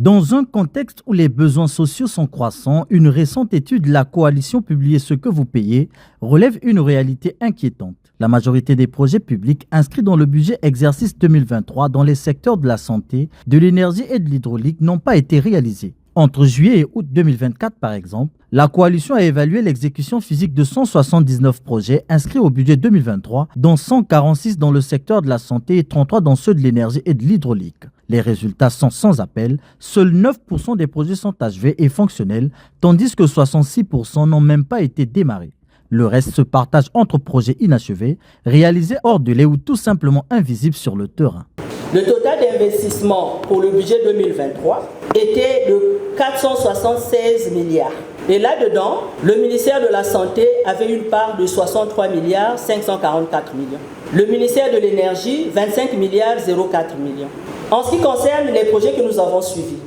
Dans un contexte où les besoins sociaux sont croissants, une récente étude de la coalition publiée Ce que vous payez relève une réalité inquiétante. La majorité des projets publics inscrits dans le budget exercice 2023 dans les secteurs de la santé, de l'énergie et de l'hydraulique n'ont pas été réalisés. Entre juillet et août 2024, par exemple, la coalition a évalué l'exécution physique de 179 projets inscrits au budget 2023, dont 146 dans le secteur de la santé et 33 dans ceux de l'énergie et de l'hydraulique. Les résultats sont sans appel, seuls 9% des projets sont achevés et fonctionnels, tandis que 66% n'ont même pas été démarrés. Le reste se partage entre projets inachevés, réalisés hors délai ou tout simplement invisibles sur le terrain. Le total d'investissement pour le budget 2023 était de 476 milliards. Et là-dedans, le ministère de la Santé avait une part de 63 milliards 544 millions. Le ministère de l'Énergie, 25 milliards 04 millions. En ce qui concerne les projets que nous avons suivis,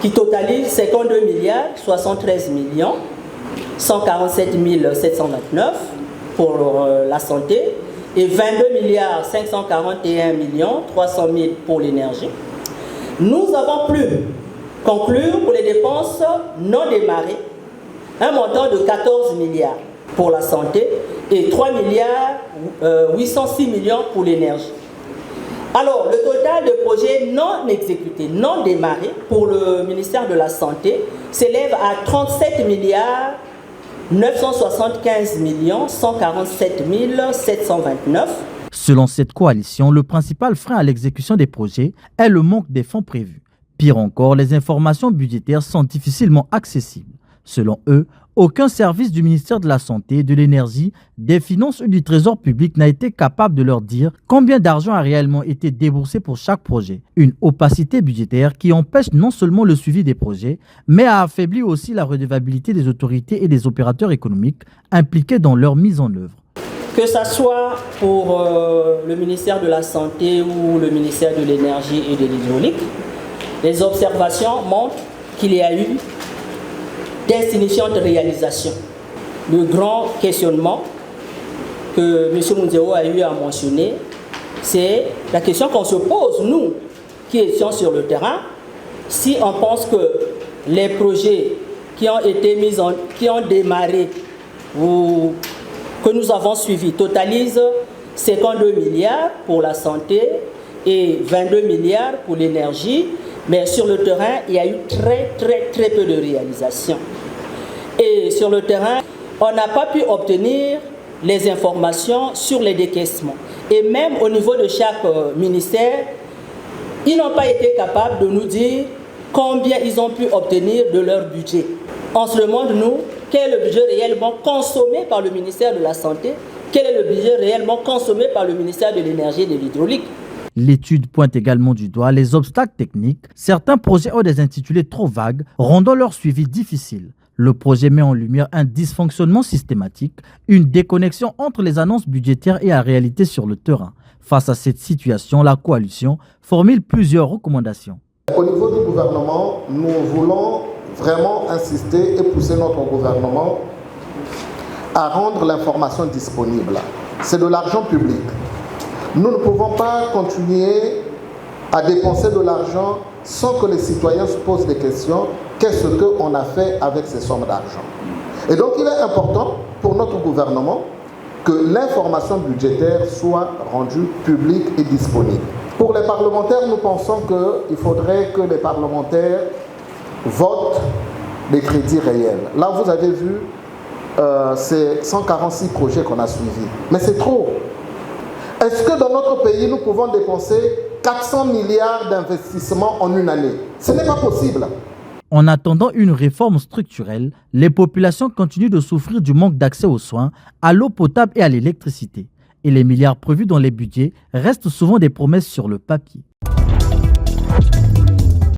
qui totalisent 52 milliards 73 millions 147 729 pour la santé et 22 milliards 541 millions 300 000 pour l'énergie. Nous avons pu conclure pour les dépenses non démarrées un montant de 14 milliards pour la santé et 3 milliards 806 millions pour l'énergie. Alors, le total de projets non exécutés, non démarrés pour le ministère de la Santé s'élève à 37 milliards 975 millions 147 729. Selon cette coalition, le principal frein à l'exécution des projets est le manque des fonds prévus. Pire encore, les informations budgétaires sont difficilement accessibles. Selon eux, aucun service du ministère de la Santé, de l'Énergie, des Finances ou du Trésor public n'a été capable de leur dire combien d'argent a réellement été déboursé pour chaque projet. Une opacité budgétaire qui empêche non seulement le suivi des projets, mais a affaibli aussi la redevabilité des autorités et des opérateurs économiques impliqués dans leur mise en œuvre. Que ce soit pour le ministère de la Santé ou le ministère de l'Énergie et de l'Hydraulique, les observations montrent qu'il y a eu d'insignifiantes réalisations. Le grand questionnement que M. Mounzero a eu à mentionner, c'est la question qu'on se pose, nous, qui étions sur le terrain, si on pense que les projets qui ont démarré ou que nous avons suivis totalisent 52 milliards pour la santé et 22 milliards pour l'énergie, mais sur le terrain, il y a eu très peu de réalisations. Et sur le terrain, on n'a pas pu obtenir les informations sur les décaissements. Et même au niveau de chaque ministère, ils n'ont pas été capables de nous dire combien ils ont pu obtenir de leur budget. On se demande, nous, quel est le budget réellement consommé par le ministère de la Santé, quel est le budget réellement consommé par le ministère de l'Énergie et de l'Hydraulique. L'étude pointe également du doigt les obstacles techniques. Certains projets ont des intitulés trop vagues, rendant leur suivi difficile. Le projet met en lumière un dysfonctionnement systématique, une déconnexion entre les annonces budgétaires et la réalité sur le terrain. Face à cette situation, la coalition formule plusieurs recommandations. Au niveau du gouvernement, nous voulons vraiment insister et pousser notre gouvernement à rendre l'information disponible. C'est de l'argent public. Nous ne pouvons pas continuer à dépenser de l'argent sans que les citoyens se posent des questions. Qu'est-ce qu'on a fait avec ces sommes d'argent? Et donc il est important pour notre gouvernement que l'information budgétaire soit rendue publique et disponible. Pour les parlementaires, nous pensons qu'il faudrait que les parlementaires votent les crédits réels. Là, vous avez vu, c'est 146 projets qu'on a suivis. Mais c'est trop. Est-ce que dans notre pays, nous pouvons dépenser 400 milliards d'investissements en une année? Ce n'est pas possible. En attendant une réforme structurelle, les populations continuent de souffrir du manque d'accès aux soins, à l'eau potable et à l'électricité. Et les milliards prévus dans les budgets restent souvent des promesses sur le papier.